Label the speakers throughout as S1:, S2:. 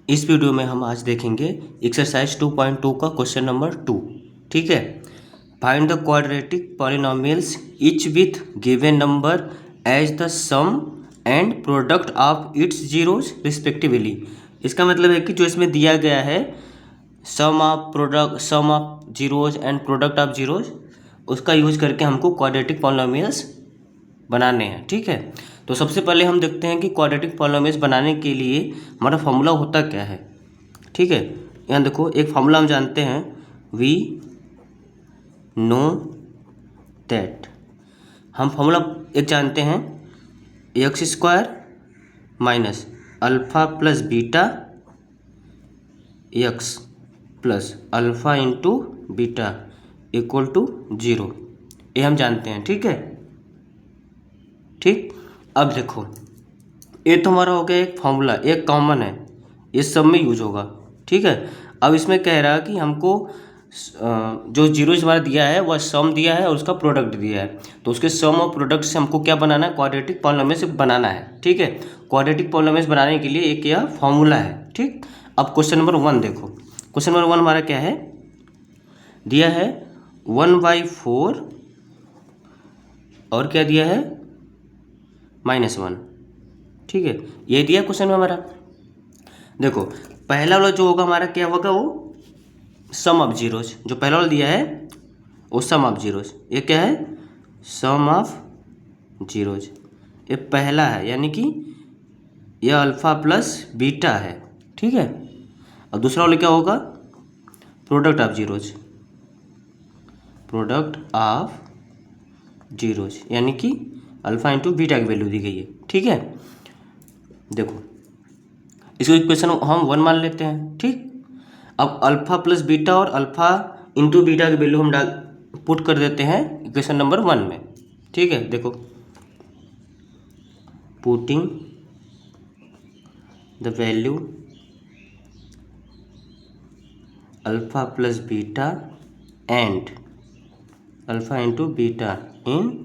S1: इस वीडियो में हम आज देखेंगे एक्सरसाइज 2.2 का क्वेश्चन नंबर 2। ठीक है, find the quadratic polynomials each with given number as the sum and product of its zeros respectively. इसका मतलब है कि जो इसमें दिया गया है sum of zeros and product of zeros, उसका यूज करके हमको क्वाड्रेटिक पॉलिनोमियल्स बनाने हैं। ठीक है, तो सबसे पहले हम देखते हैं कि क्वाड्रेटिक पॉलिनोमियल्स बनाने के लिए हमारा फॉर्मूला होता क्या है। ठीक है, यहाँ देखो एक फॉर्मूला हम जानते हैं, वी नो दैट। हम फॉर्मूला एक जानते हैं, x square minus alpha plus beta x plus alpha into beta equal to 0। ये हम जानते हैं। ठीक है, ठीक। अब देखो, ये तो हमारा हो गया एक फॉर्मूला, एक कॉमन है, ये सब में यूज होगा। ठीक है, अब इसमें कह रहा है कि हमको जो जीरोज हमारा दिया है वह सम दिया है और उसका प्रोडक्ट दिया है, तो उसके सम और प्रोडक्ट से हमको क्या बनाना है, क्वाड्रेटिक पॉलिनोमियल्स बनाना है। ठीक है, क्वाड्रेटिक पॉलिनोमियल्स बनाने के लिए एक यह फॉर्मूला है। ठीक, अब क्वेश्चन नंबर 1 देखो। क्वेश्चन नंबर 1 हमारा क्या है, दिया है 1/4 और क्या दिया है -1। ठीक है, ये दिया क्वेश्चन में हमारा। देखो पहला वाला जो होगा हमारा क्या होगा, वो सम ऑफ जीरोज। जो पहला वाला दिया है वो सम ऑफ जीरोज, ये क्या है, सम ऑफ जीरोज। ये पहला है, यानी कि यह अल्फ़ा प्लस बीटा है। ठीक है, और दूसरा वाला क्या होगा, product of zeros, product of zeros, यानी कि अल्फ़ा इंटू बीटा की वैल्यू दी गई है। ठीक है, देखो इसको इक्वेशन हम 1 मान लेते हैं। ठीक, अब अल्फ़ा प्लस बीटा और अल्फ़ा इंटू बीटा की वैल्यू हम पुट कर देते हैं इक्वेशन नंबर 1 में। ठीक है, देखो putting the value alpha plus beta and alpha into beta in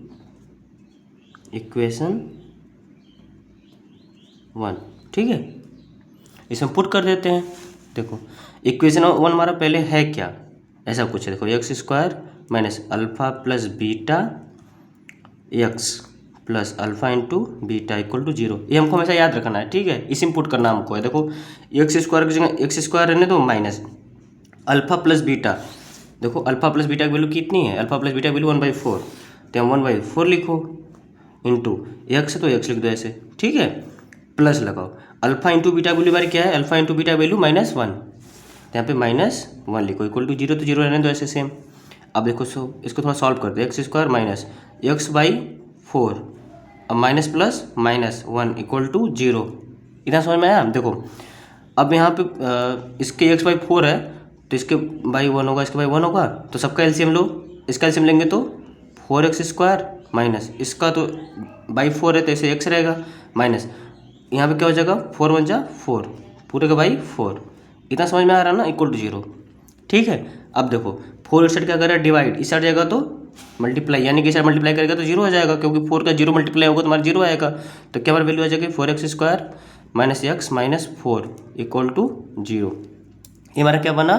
S1: equation 1। ठीक है, इसमें पुट कर देते हैं। देखो इक्वेशन 1 हमारा पहले है क्या, ऐसा कुछ है। देखो x square minus alpha plus beta x plus alpha into beta equal to 0। ये हमको हमेशा याद रखना है। ठीक है, इसी में पुट करना हमको है। देखो एक्स स्क्वायर की जगह एक्स स्क्वायर रहने दो माइनस अल्फ़ा प्लस बीटा। देखो अल्फ़ा प्लस बीटा की वैल्यू कितनी है, अल्फ़ा प्लस बीटा की वैल्यू 1/4, तो हम 1/4 लिखो इंटू एक्स, तो एक्स लिख दो ऐसे। ठीक है, प्लस लगाओ अल्फ़ा इंटू बीटा वैल्यू बारी क्या है, अल्फ़ा इंटू बीटा वैल्यू -1, तो यहाँ पे -1 लिखो इक्वल टू 0, तो 0 रहने दो ऐसे सेम। अब देखो इसको थोड़ा सॉल्व कर दो, एक्स स्क्वायर माइनस x/4, अब माइनस प्लस -1 इक्वल टू 0। इतना समझ में आया। देखो अब यहाँ पे इसके x/4 है तो इसके बाई 1 होगा, इसके बाई 1 होगा, तो सबका एलसीएम लो। इसका एलसीएम लेंगे तो 4x² माइनस इसका तो बाई 4 है तो ऐसे x रहेगा, माइनस यहाँ पे क्या हो जाएगा 4 × 1 = 4, पूरे का बाई 4। इतना समझ में आ रहा ना, इक्वल टू 0। ठीक है, अब देखो 4 इस साइड क्या कर रहा है, डिवाइड, इस साइड जाएगा तो मल्टीप्लाई, यानी कि इस साइड मल्टीप्लाई करेगा तो 0 हो जाएगा, क्योंकि 4 का 0 मल्टीप्लाई होगा तो हमारा 0 आएगा। तो क्या हमारी वैल्यू आ जाएगी 4x² minus x minus 4 equal to 0। ये हमारा क्या बना,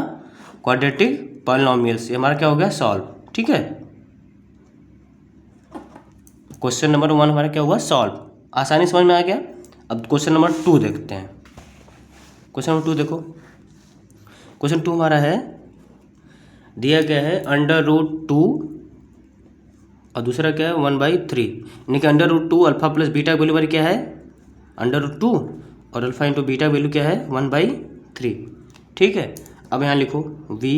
S1: क्वाड्रेटिक पॉलिनोमियल्स। ये हमारा क्या हो गया, सॉल्व। ठीक है, क्वेश्चन नंबर 1 हमारा क्या हुआ, सॉल्व। आसानी समझ में आ गया। अब क्वेश्चन नंबर 2 देखते हैं। क्वेश्चन नंबर 2 देखो, क्वेश्चन 2 हमारा है, दिया गया है √2 और दूसरा क्या है 1/3, यानी कि √2 अल्फ़ा प्लस बीटा वैल्यू बारी क्या है √2 और अल्फ़ा इंटू बीटा वैल्यू क्या है 1/3। ठीक है, अब यहाँ लिखो वी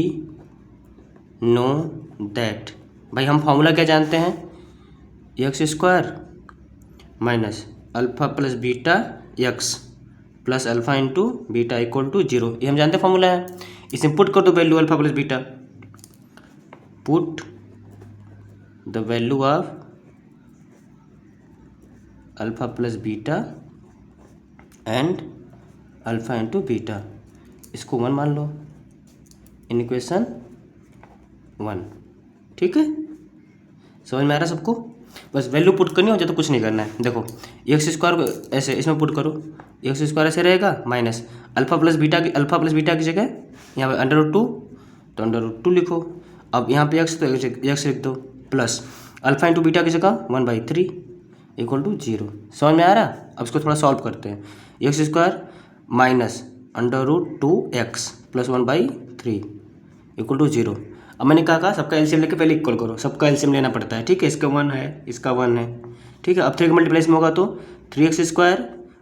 S1: नो दैट। भाई हम फॉर्मूला क्या जानते हैं, x² minus alpha plus beta x plus alpha into beta equal to 0। ये हम जानते हैं फॉर्मूला है। इसमें पुट कर दो value alpha plus beta, put the value of alpha plus beta and alpha into beta, इसको 1 मान लो इन इक्वेशन 1। ठीक है, समझ में आ रहा सबको। बस वैल्यू पुट करनी हो जाए तो कुछ नहीं करना है। देखो एक्स स्क्वायर ऐसे इसमें पुट करो, एक्स स्क्वायर ऐसे रहेगा माइनस अल्फ़ा प्लस बीटा की जगह यहाँ पे √2, तो √2 लिखो। अब यहाँ पे एक्स, तो एक्स लिख दो, प्लस अल्फ़ा इंटू बीटा की जगह 1/3 इक्वल टू 0। समझ में आ रहा? अब इसको थोड़ा सॉल्व करते हैं। x² minus √2x plus 1/3 equal to 0। अब मैंने कहा सबका एलसीएम लेके पहले इक्वल करो, सबका एलसीएम लेना पड़ता है, ठीक है। इसका 1 है, इसका 1 है, ठीक है। अब 3 का मल्टीप्लाई में होगा तो 3x²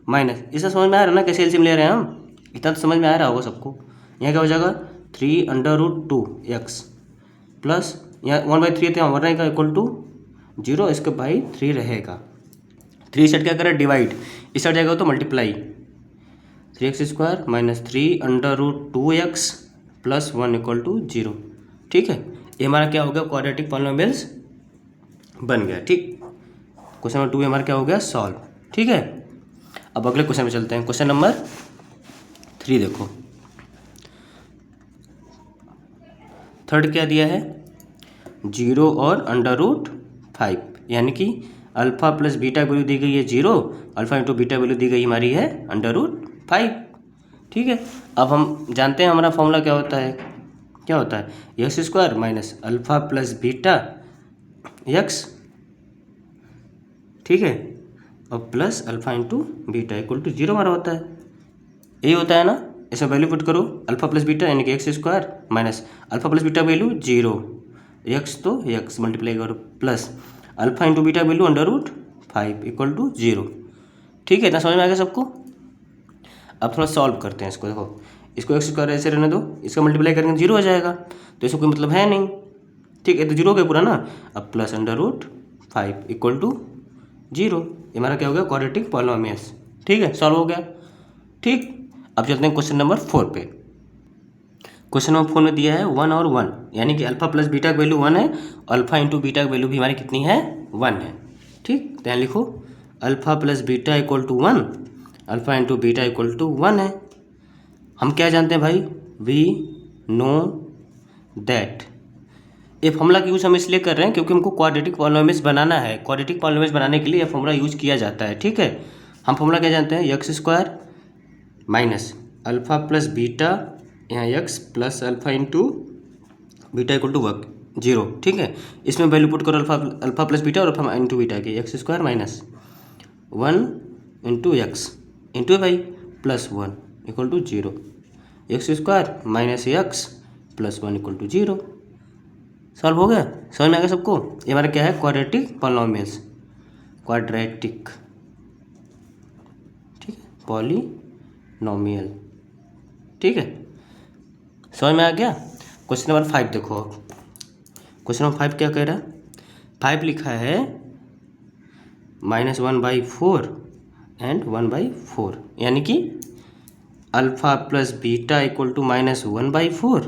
S1: माइनस, इससे समझ में आ रहा है ना कैसे एलसीएम ले रहे हैं हम? इतना तो समझ में आ रहा होगा सबको। यहाँ क्या हो जाएगा 3√2x प्लस यहाँ 1/3 तो यहाँ रहेगा इक्वल टू 0, इसके बाई 3 रहेगा। 3 सेट क्या करें डिवाइड, इस साइड जाएगा तो multiply, 3x² minus 3√2x plus 1 equal to 0, ठीक है। ये हमारा क्या हो गया, क्वाड्रेटिक पॉलिनोमियल्स बन गया, ठीक। क्वेश्चन नंबर 2 हमारा क्या हो गया, सॉल्व, ठीक है। अब अगले क्वेश्चन में चलते हैं। क्वेश्चन नंबर 3 देखो, थर्ड क्या दिया है, 0 और √5, यानी कि अल्फ़ा प्लस बीटा वैल्यू दी गई है 0, अल्फ़ा इंटू बीटा वैल्यू दी गई हमारी है √5, ठीक है। अब हम जानते हैं हमारा फॉर्मूला क्या होता है, x² minus alpha plus beta x, ठीक है, और plus alpha into beta equal to 0 हमारा होता है, यही होता है ना। इसमें वैल्यू पुट करो, अल्फ़ा प्लस बीटा यानी कि x² minus alpha plus beta value 0, x तो x मल्टीप्लाई करो, plus alpha into beta value √5 equal to 0, ठीक है। इतना समझ में आ गया सबको। अब थोड़ा सॉल्व करते हैं इसको। देखो इसको x² ऐसे रहने दो, इसका मल्टीप्लाई करेंगे 0 हो जाएगा, तो इसको कोई मतलब है नहीं, ठीक है। तो 0 हो गया पूरा ना। अब प्लस √5 इक्वल टू 0, ये हमारा क्या हो गया, क्वाड्रेटिक पॉलिनोमियल्स, ठीक है। सॉल्व हो गया, ठीक। अब चलते हैं क्वेश्चन नंबर 4 पे। क्वेश्चन नंबर 4 में दिया है 1 और 1, यानी कि अल्फ़ा प्लस बीटा की वैल्यू 1 है, अल्फ़ा इंटू बीटा की वैल्यू भी हमारी कितनी है, 1 है, ठीक। तो यहाँ लिखो alpha plus beta equal to 1, alpha into beta equal to 1 है। हम क्या जानते हैं भाई, वी नो दैट, ये फॉर्मूला का यूज़ हम इसलिए कर रहे हैं क्योंकि हमको क्वाड्रेटिक पॉलिनोमियल्स बनाना है। क्वाड्रेटिक पॉलिनोमियल्स बनाने के लिए ये फॉर्मूला यूज़ किया जाता है, ठीक है। हम फॉर्मूला क्या जानते हैं, x² minus alpha plus beta, यहाँ x plus alpha into beta equal to 0, ठीक है। इसमें वैल्यू पुट करो अल्फ़ा प्लस बीटा और अल्फ़ा इंटू बीटा की, x² minus 1 into x into भाई plus 1 equal to 0, x² minus x plus 1 equal to 0। Solve हो गया, समझ में आ गया सबको। ये हमारा क्या है, क्वाड्रेटिक पॉलिनोमियल्स, क्वाड्रेटिक, ठीक है, पॉलिनोमियल, ठीक है। समझ में आ गया। क्वेश्चन नंबर 5 देखो। क्वेश्चन नंबर 5 क्या कह रहा है, 5 लिखा है -1/4 एंड 1/4, यानी कि alpha plus beta equal to -1/4,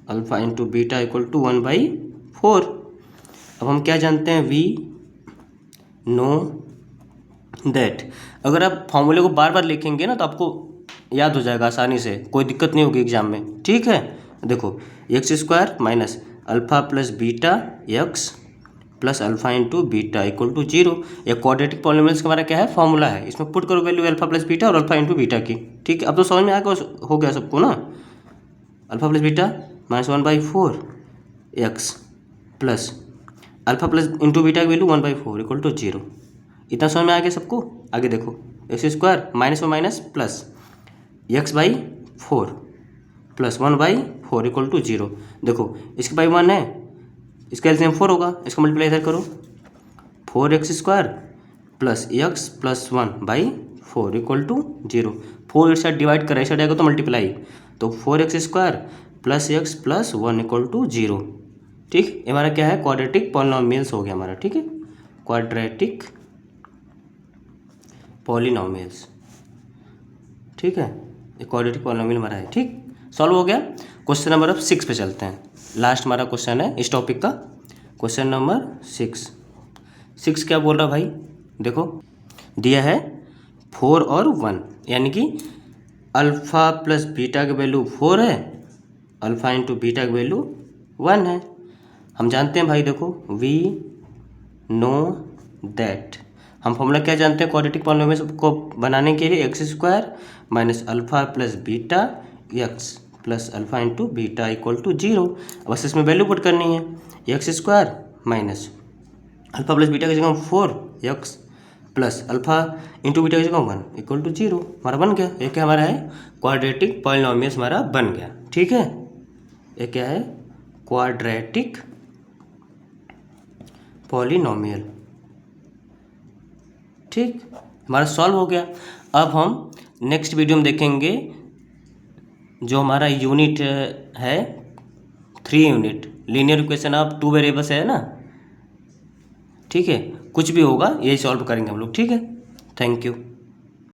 S1: alpha into beta equal to 1/4। अब हम क्या जानते हैं, वी नो दैट। अगर आप फॉर्मूले को बार बार लिखेंगे ना तो आपको याद हो जाएगा आसानी से, कोई दिक्कत नहीं होगी एग्जाम में, ठीक है। देखो x² minus alpha plus beta x plus alpha into beta equal to 0, ये क्वाड्रेटिक पॉलिनोमियल्स का हमारा क्या है, फॉर्मूला है। इसमें पुट करो वैल्यू अल्फ़ा प्लस बीटा और अल्फ़ा इंटू बीटा की, ठीक है। अब तो समझ में आ गया, हो गया सबको ना। Alpha plus beta -1/4 x plus alpha plus into beta की वैल्यू 1/4 इक्वल टू 0। इतना समझ में आ गया सबको। आगे देखो x² माइनस में minus plus x/4 plus 1/4 equal to 0। देखो इसके बाई 1 है, इसका एलसीएम 4 होगा, इसका मल्टीप्लाई इधर करो, 4x² plus x plus 1/4 equal to 0। 4 इस साइड डिवाइड करें, इस साइड आएगा तो मल्टीप्लाई, तो 4x² plus x plus 1 equal to 0, ठीक। ये हमारा क्या है, क्वाड्रेटिक पॉलिनोमियल्स हो गया हमारा, ठीक है, क्वाड्रेटिक पॉलिनोमियल्स, ठीक है। ये क्वाड्रेटिक पॉलिनोमियल हमारा है, ठीक। सॉल्व हो गया। क्वेश्चन नंबर अब 6 पे चलते हैं, लास्ट हमारा क्वेश्चन है इस टॉपिक का, क्वेश्चन नंबर 6 क्या बोल रहा भाई, देखो दिया है 4 और 1, यानी कि अल्फ़ा प्लस बीटा की वैल्यू 4 है, अल्फ़ा इंटू बीटा की वैल्यू 1 है। हम जानते हैं भाई, देखो वी नो दैट, हम फॉर्मूला क्या जानते हैं क्वाड्रेटिक पॉलिनोमियल्स को बनाने के लिए, x square minus alpha plus beta x plus alpha into beta equal to 0। बस इसमें वैल्यू पुट करनी है, x square minus alpha plus beta की जगह 4x plus alpha into beta की जगह 1 इक्वल टू 0। हमारा बन गया, ये क्या हमारा है क्वाड्रेटिक पॉलिनोमियल्स हमारा बन गया। ठीक है, ये क्या है क्वाड्रेटिक पॉलिनोमियल। ठीक, हमारा सॉल्व हो गया। अब हम नेक्स्ट वीडियो में देखेंगे जो हमारा यूनिट है 3 unit linear equation of 2 variables है ना। ठीक है, कुछ भी होगा यही सॉल्व करेंगे हम लोग। ठीक है, थैंक यू।